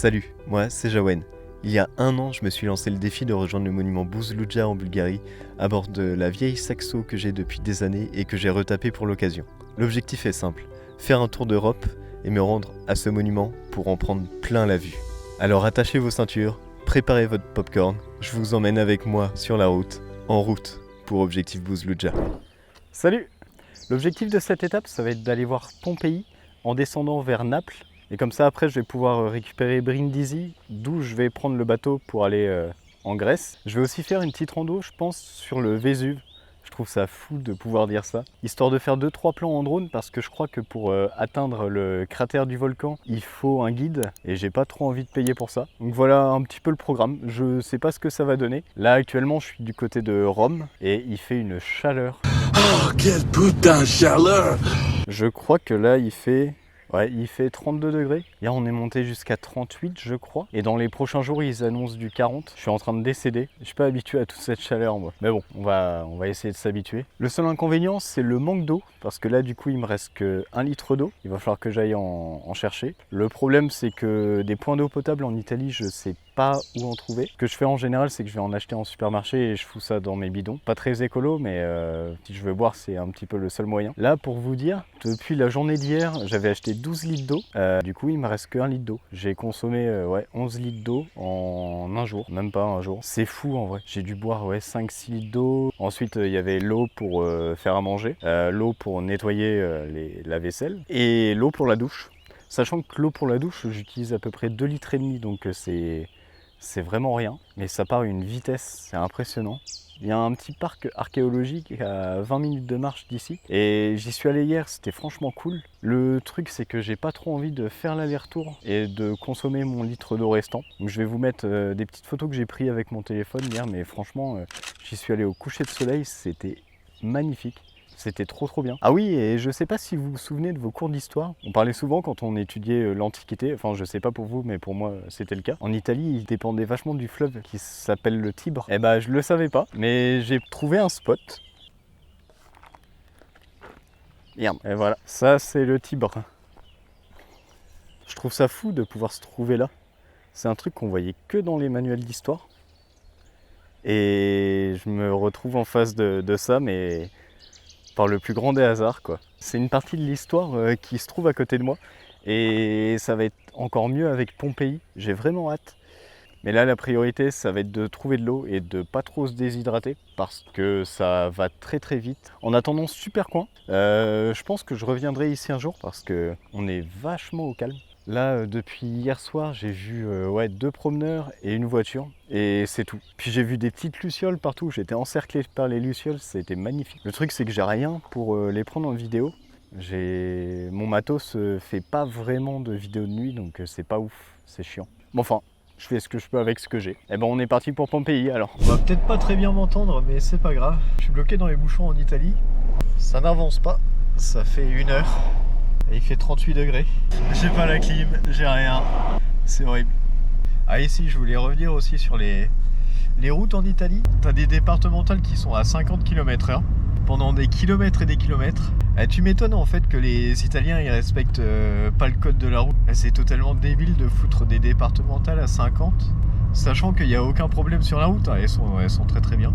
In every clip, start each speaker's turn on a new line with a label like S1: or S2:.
S1: Salut, moi c'est Jawen. Il y a un an, je me suis lancé le défi de rejoindre le monument Buzluđa en Bulgarie à bord de la vieille Saxo que j'ai depuis des années et que j'ai retapé pour l'occasion. L'objectif est simple, faire un tour d'Europe et me rendre à ce monument pour en prendre plein la vue. Alors attachez vos ceintures, préparez votre popcorn, je vous emmène avec moi sur la route, en route pour Objectif Buzluđa. Salut! L'objectif de cette étape, ça va être d'aller voir Pompéi en descendant vers Naples. Et comme ça, après, je vais pouvoir récupérer Brindisi, d'où je vais prendre le bateau pour aller en Grèce. Je vais aussi faire une petite rando, je pense, sur le Vésuve. Je trouve ça fou de pouvoir dire ça. Histoire de faire 2-3 plans en drone, parce que je crois que pour atteindre le cratère du volcan, il faut un guide. Et j'ai pas trop envie de payer pour ça. Donc voilà un petit peu le programme. Je sais pas ce que ça va donner. Là, actuellement, je suis du côté de Rome. Et il fait une chaleur.
S2: Oh, quelle putain de chaleur!
S1: Je crois que là, il fait 32 degrés. Hier, on est monté jusqu'à 38, je crois. Et dans les prochains jours, ils annoncent du 40. Je suis en train de décéder. Je suis pas habitué à toute cette chaleur, moi. Mais bon, on va essayer de s'habituer. Le seul inconvénient, c'est le manque d'eau. Parce que là, du coup, il me reste que 1 litre d'eau. Il va falloir que j'aille en chercher. Le problème, c'est que des points d'eau potable en Italie, je sais pas où en trouver. Ce que je fais en général, c'est que je vais en acheter en supermarché et je fous ça dans mes bidons. Pas très écolo, mais si je veux boire, c'est un petit peu le seul moyen. Là, pour vous dire, depuis la journée d'hier, j'avais acheté 12 litres d'eau. Du coup, il me reste que 1 litre d'eau. J'ai consommé 11 litres d'eau en un jour, même pas un jour. C'est fou en vrai. J'ai dû boire 5-6 litres d'eau. Ensuite, il y avait l'eau pour faire à manger, l'eau pour nettoyer la vaisselle et l'eau pour la douche. Sachant que l'eau pour la douche, j'utilise à peu près 2,5 litres, donc c'est vraiment rien. Mais ça part à une vitesse, c'est impressionnant. Il y a un petit parc archéologique à 20 minutes de marche d'ici. Et j'y suis allé hier, c'était franchement cool. Le truc, c'est que j'ai pas trop envie de faire l'aller-retour et de consommer mon litre d'eau restant. Donc je vais vous mettre des petites photos que j'ai prises avec mon téléphone hier. Mais franchement, j'y suis allé au coucher de soleil, c'était magnifique. C'était trop bien. Ah oui, et je sais pas si vous vous souvenez de vos cours d'histoire. On parlait souvent quand on étudiait l'Antiquité, enfin je sais pas pour vous, mais pour moi c'était le cas. En Italie, il dépendait vachement du fleuve qui s'appelle le Tibre. Eh ben je le savais pas, mais j'ai trouvé un spot. Merde, et voilà, ça c'est le Tibre. Je trouve ça fou de pouvoir se trouver là. C'est un truc qu'on voyait que dans les manuels d'histoire. Et je me retrouve en face de ça, mais par le plus grand des hasards, quoi. C'est une partie de l'histoire qui se trouve à côté de moi et ça va être encore mieux avec Pompéi. J'ai vraiment hâte. Mais là, la priorité, ça va être de trouver de l'eau et de pas trop se déshydrater parce que ça va très vite. En attendant, super coin. Je pense que je reviendrai ici un jour parce que on est vachement au calme. Là, depuis hier soir, j'ai vu 2 promeneurs et une voiture, et c'est tout. Puis j'ai vu des petites lucioles partout, j'étais encerclé par les lucioles, c'était magnifique. Le truc, c'est que j'ai rien pour les prendre en vidéo. Mon matos fait pas vraiment de vidéo de nuit, donc c'est pas ouf, c'est chiant. Bon, enfin, je fais ce que je peux avec ce que j'ai. Et ben, on est parti pour Pompéi, alors. On va peut-être pas très bien m'entendre, mais c'est pas grave. Je suis bloqué dans les bouchons en Italie. Ça n'avance pas, ça fait 1 heure. Et il fait 38 degrés. J'ai pas la clim, j'ai rien. C'est horrible. Ah ici, je voulais revenir aussi sur les routes en Italie. T'as des départementales qui sont à 50 km/h pendant des kilomètres et des kilomètres. Tu m'étonnes en fait que les Italiens ils respectent pas le code de la route. C'est totalement débile de foutre des départementales à 50, sachant qu'il n'y a aucun problème sur la route. Elles sont très bien.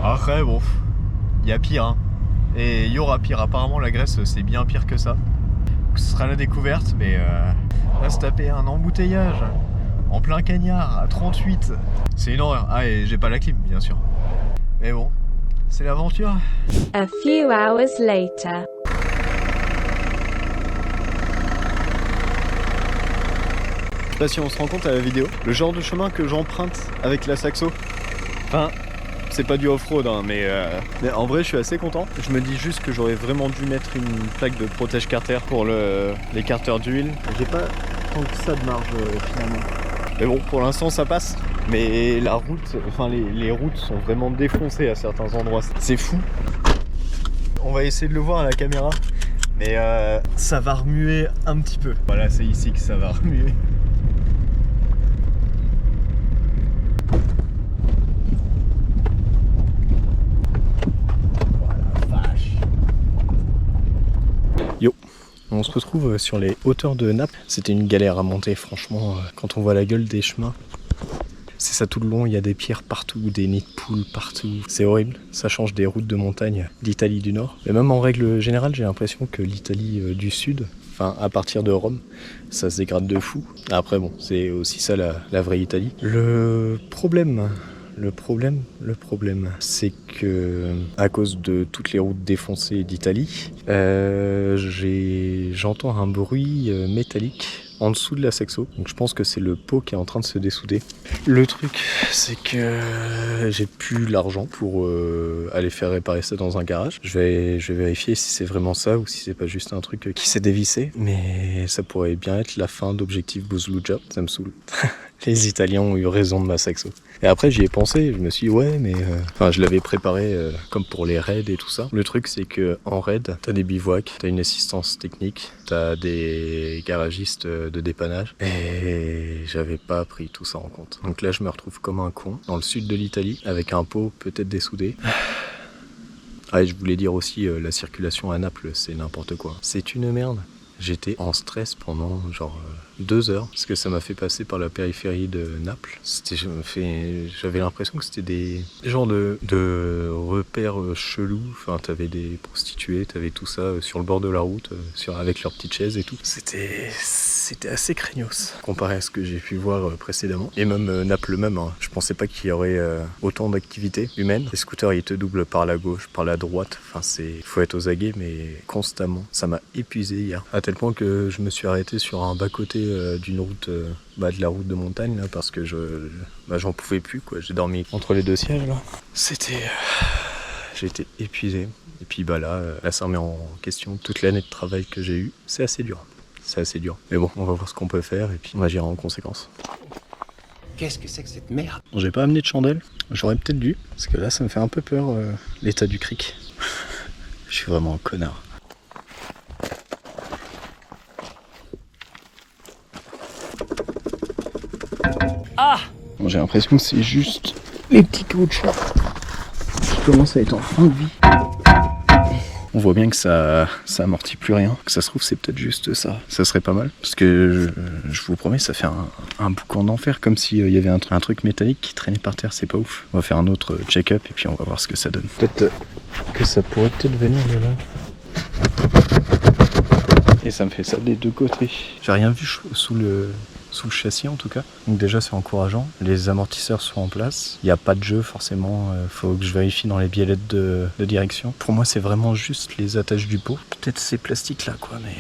S1: Après bon, il y a pire. Hein. Et il y aura pire. Apparemment la Grèce c'est bien pire que ça. Ce sera la découverte, mais on va se taper un embouteillage en plein cagnard à 38. C'est une horreur. Ah, et j'ai pas la clim, bien sûr. Mais bon, c'est l'aventure.
S3: A few hours later.
S1: Je sais pas si on se rend compte à la vidéo, le genre de chemin que j'emprunte avec la Saxo. Enfin, c'est pas du off-road, hein, mais en vrai je suis assez content. Je me dis juste que j'aurais vraiment dû mettre une plaque de protège carter pour les carters d'huile. J'ai pas tant que ça de marge finalement. Mais bon, pour l'instant ça passe. Mais la route, enfin les routes sont vraiment défoncées à certains endroits. C'est fou. On va essayer de le voir à la caméra. Mais ça va remuer un petit peu. Voilà, c'est ici que ça va remuer. On se retrouve sur les hauteurs de Naples. C'était une galère à monter, franchement, quand on voit la gueule des chemins. C'est ça tout le long, il y a des pierres partout, des nids de poules partout. C'est horrible, ça change des routes de montagne d'Italie du Nord. Mais même en règle générale, j'ai l'impression que l'Italie du Sud, enfin à partir de Rome, ça se dégrade de fou. Après bon, c'est aussi ça la vraie Italie. Le problème, c'est que à cause de toutes les routes défoncées d'Italie, j'entends un bruit métallique en dessous de la Saxo. Donc je pense que c'est le pot qui est en train de se dessouder. Le truc, c'est que j'ai plus l'argent pour aller faire réparer ça dans un garage. Je vais vérifier si c'est vraiment ça ou si c'est pas juste un truc qui s'est dévissé. Mais ça pourrait bien être la fin d'Objectif Buzluccia. Ça me saoule. Les Italiens ont eu raison de ma Saxo. Et après j'y ai pensé, je me suis dit ouais mais... Enfin je l'avais préparé comme pour les raids et tout ça. Le truc c'est que en raid, t'as des bivouacs, t'as une assistance technique, t'as des garagistes de dépannage. Et j'avais pas pris tout ça en compte. Donc là je me retrouve comme un con dans le sud de l'Italie avec un pot peut-être dessoudé. Ah et je voulais dire aussi la circulation à Naples c'est n'importe quoi. C'est une merde. J'étais en stress pendant genre 2 heures parce que ça m'a fait passer par la périphérie de Naples. J'avais l'impression que c'était des genres de repères chelous. Enfin, t'avais des prostituées, t'avais tout ça sur le bord de la route, avec leurs petites chaises et tout. C'était assez craignos comparé à ce que j'ai pu voir précédemment. Et même Naples même, hein. Je pensais pas qu'il y aurait autant d'activités humaines. Les scooters ils te doublent par la gauche, par la droite. Enfin faut être aux aguets mais constamment. Ça m'a épuisé hier. À tel point que je me suis arrêté sur un bas-côté d'une route, de la route de montagne là, parce que j'en pouvais plus quoi. J'ai dormi entre les 2 sièges là. J'étais épuisé. Et puis là ça remet en question toute l'année de travail que j'ai eue. C'est assez dur. Mais bon, on va voir ce qu'on peut faire et puis on va gérer en conséquence.
S4: Qu'est-ce que c'est que cette merde?
S1: Bon, j'ai pas amené de chandelle. J'aurais peut-être dû, parce que là ça me fait un peu peur l'état du cric. Je suis vraiment un connard.
S4: Ah!
S1: Bon, j'ai l'impression que c'est juste les petits caoutchoucs qui commencent à être en fin de vie. On voit bien que ça amortit plus rien. Que ça se trouve, c'est peut-être juste ça. Ça serait pas mal. Parce que je vous promets, ça fait un boucan d'enfer. Comme s'il y avait un truc métallique qui traînait par terre. C'est pas ouf. On va faire un autre check-up et puis on va voir ce que ça donne. Peut-être que ça pourrait peut-être venir de là. Et ça me fait ça des 2 côtés. J'ai rien vu sous le châssis en tout cas. Donc déjà c'est encourageant. Les amortisseurs sont en place. Il n'y a pas de jeu forcément. Faut que je vérifie dans les biellettes de direction. Pour moi c'est vraiment juste les attaches du pot. Peut-être ces plastiques là quoi, mais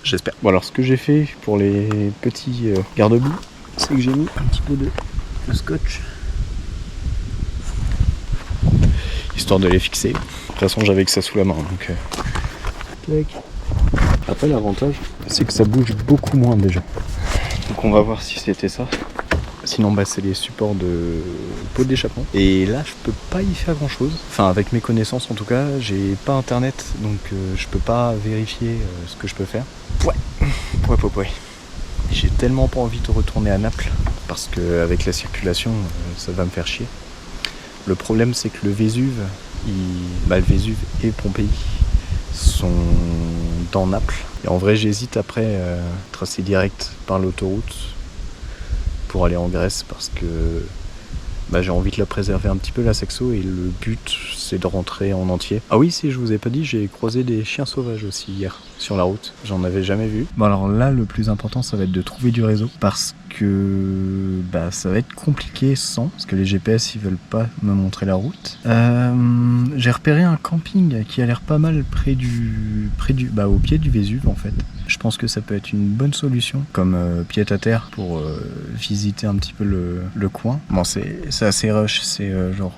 S1: j'espère. Bon alors ce que j'ai fait pour les petits garde-boue, c'est que j'ai mis un petit peu de scotch. Histoire de les fixer. De toute façon j'avais que ça sous la main donc... Après l'avantage c'est que ça bouge beaucoup moins déjà. Donc on va voir si c'était ça. Sinon c'est les supports de pot d'échappement. Et là je peux pas y faire grand chose. Enfin avec mes connaissances en tout cas, j'ai pas internet donc je peux pas vérifier ce que je peux faire. Ouais. J'ai tellement pas envie de retourner à Naples parce que avec la circulation ça va me faire chier. Le problème c'est que le Vésuve, le Vésuve et Pompéi sont dans Naples. Et en vrai j'hésite après tracer direct par l'autoroute pour aller en Grèce parce que j'ai envie de la préserver un petit peu la Saxo et le but c'est de rentrer en entier. Ah oui si je vous ai pas dit, j'ai croisé des chiens sauvages aussi hier sur la route, j'en avais jamais vu. Bon alors là le plus important ça va être de trouver du réseau parce que ça va être compliqué sans, parce que les GPS ils veulent pas me montrer la route. J'ai repéré un camping qui a l'air pas mal au pied du Vésuve en fait. Je pense que ça peut être une bonne solution comme pied à terre pour visiter un petit peu le coin. Bon c'est assez rush, c'est genre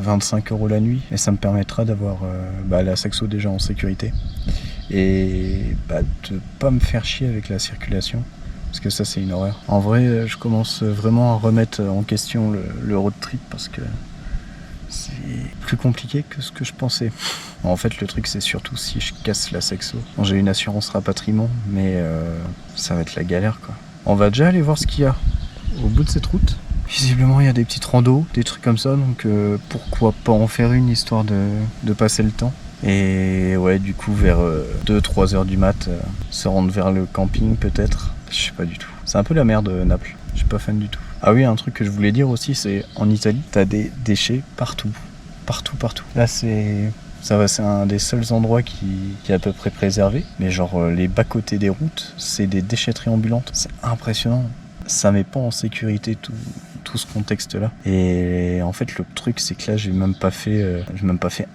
S1: 25 € la nuit et ça me permettra d'avoir la Saxo déjà en sécurité et de pas me faire chier avec la circulation parce que ça c'est une horreur. En vrai je commence vraiment à remettre en question le road trip parce que c'est plus compliqué que ce que je pensais. En fait le truc c'est surtout si je casse la Saxo. Bon, j'ai une assurance rapatriement mais ça va être la galère quoi. On va déjà aller voir ce qu'il y a au bout de cette route. Visiblement il y a des petites randos, des trucs comme ça donc pourquoi pas en faire une histoire de passer le temps. Et ouais, du coup, vers 2-3 heures du mat, se rendre vers le camping peut-être. Je sais pas du tout. C'est un peu la merde, Naples. Je suis pas fan du tout. Ah oui, un truc que je voulais dire aussi, c'est en Italie, t'as des déchets partout. Partout. Là, c'est un des seuls endroits qui est à peu près préservé. Mais genre, les bas-côtés des routes, c'est des déchetteries ambulantes. C'est impressionnant. Ça met pas en sécurité tout ce contexte-là. Et en fait, le truc, c'est que là, j'ai même pas fait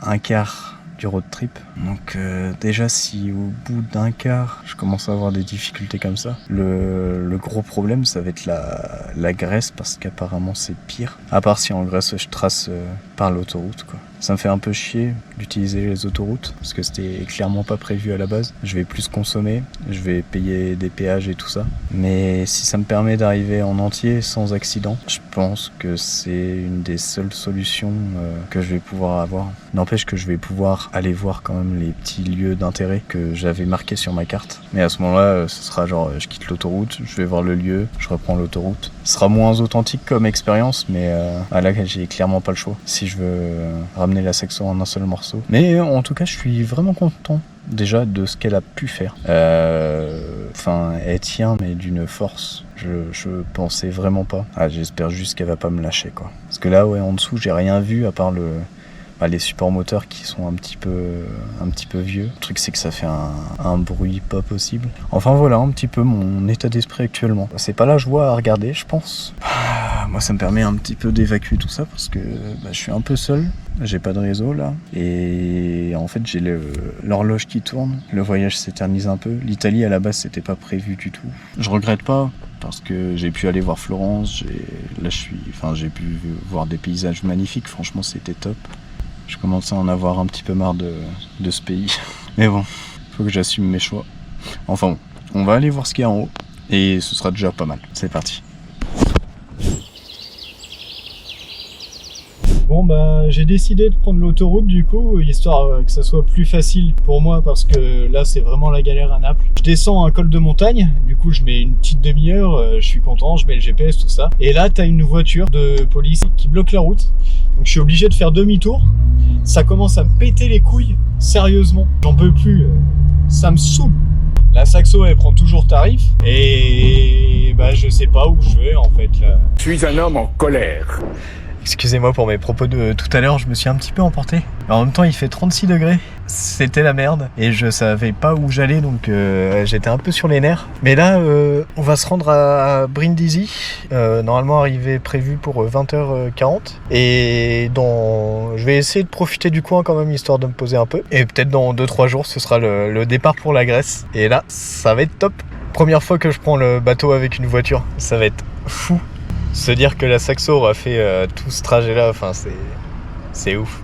S1: un quart du road trip. Donc déjà, si au bout d'un quart, je commence à avoir des difficultés comme ça, le gros problème, ça va être la Grèce, parce qu'apparemment, c'est pire. À part si en Grèce, je trace par l'autoroute, quoi. Ça me fait un peu chier d'utiliser les autoroutes, parce que c'était clairement pas prévu à la base. Je vais plus consommer, je vais payer des péages et tout ça. Mais si ça me permet d'arriver en entier sans accident, je pense que c'est une des seules solutions que je vais pouvoir avoir. N'empêche que je vais pouvoir aller voir quand même les petits lieux d'intérêt que j'avais marqués sur ma carte. Mais à ce moment-là, ce sera genre, je quitte l'autoroute, je vais voir le lieu, je reprends l'autoroute. Ce sera moins authentique comme expérience, mais là, j'ai clairement pas le choix si je veux ramener la Saxo en un seul morceau. Mais en tout cas, je suis vraiment content déjà de ce qu'elle a pu faire. Enfin, elle tient, mais d'une force. Je pensais vraiment pas. J'espère juste qu'elle va pas me lâcher, quoi. Parce que là, ouais, en dessous, j'ai rien vu à part les supports moteurs qui sont un petit peu vieux. Le truc, c'est que ça fait un bruit pas possible. Enfin voilà un petit peu mon état d'esprit actuellement. C'est pas la joie à regarder, je pense. Moi, ça me permet un petit peu d'évacuer tout ça parce que je suis un peu seul. J'ai pas de réseau là. Et en fait, j'ai l'horloge qui tourne. Le voyage s'éternise un peu. L'Italie, à la base, c'était pas prévu du tout. Je regrette pas parce que j'ai pu aller voir Florence. J'ai pu voir des paysages magnifiques. Franchement, c'était top. Je commence à en avoir un petit peu marre de ce pays. Mais bon, faut que j'assume mes choix. Enfin bon, on va aller voir ce qu'il y a en haut. Et ce sera déjà pas mal. C'est parti.
S5: Bon j'ai décidé de prendre l'autoroute du coup, histoire que ça soit plus facile pour moi parce que là c'est vraiment la galère à Naples. Je descends un col de montagne, du coup je mets une petite demi-heure, je suis content, je mets le GPS, tout ça. Et là t'as une voiture de police qui bloque la route, donc je suis obligé de faire demi-tour. Ça commence à me péter les couilles, sérieusement, j'en peux plus, ça me saoule. La Saxo elle prend toujours tarif et je sais pas où je vais en fait là.
S2: Je suis un homme en colère.
S1: Excusez-moi pour mes propos de tout à l'heure, je me suis un petit peu emporté. En même temps, il fait 36 degrés. C'était la merde. Et je savais pas où j'allais, donc j'étais un peu sur les nerfs. Mais là, on va se rendre à Brindisi. Normalement, arrivée prévue pour 20h40. Et je vais essayer de profiter du coin quand même, histoire de me poser un peu. Et peut-être dans 2-3 jours, ce sera le départ pour la Grèce. Et là, ça va être top. Première fois que je prends le bateau avec une voiture. Ça va être fou. Se dire que la Saxo aura fait tout ce trajet là, enfin c'est ouf.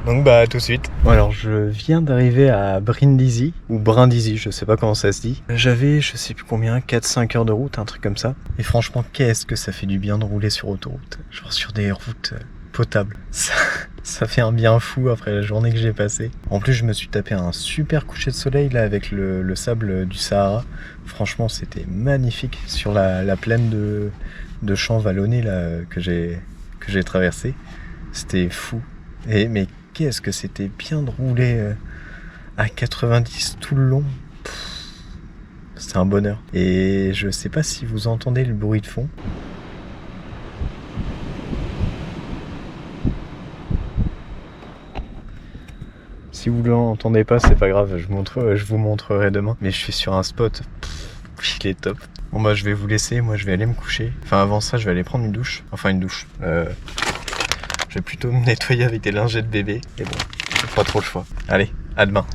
S1: Donc tout de suite. Alors je viens d'arriver à Brindisi, ou Brindisi, je sais pas comment ça se dit. J'avais je sais plus combien, 4-5 heures de route, un truc comme ça. Et franchement, qu'est-ce que ça fait du bien de rouler sur autoroute. Genre sur des routes potables. Ça fait un bien fou après la journée que j'ai passée. En plus, je me suis tapé un super coucher de soleil là avec le sable du Sahara. Franchement, c'était magnifique sur la plaine de champs vallonnés là que j'ai traversé. C'était fou. Mais qu'est-ce que c'était bien de rouler à 90 tout le long. C'était un bonheur. Et je sais pas si vous entendez le bruit de fond. Si vous ne l'entendez pas, c'est pas grave, je vous montrerai demain. Mais je suis sur un spot, il est top. Bon je vais vous laisser, moi je vais aller me coucher. Enfin avant ça, je vais aller prendre une douche. Enfin une douche. Je vais plutôt me nettoyer avec des lingettes bébé. Et bon, j'ai pas trop le choix. Allez, à demain.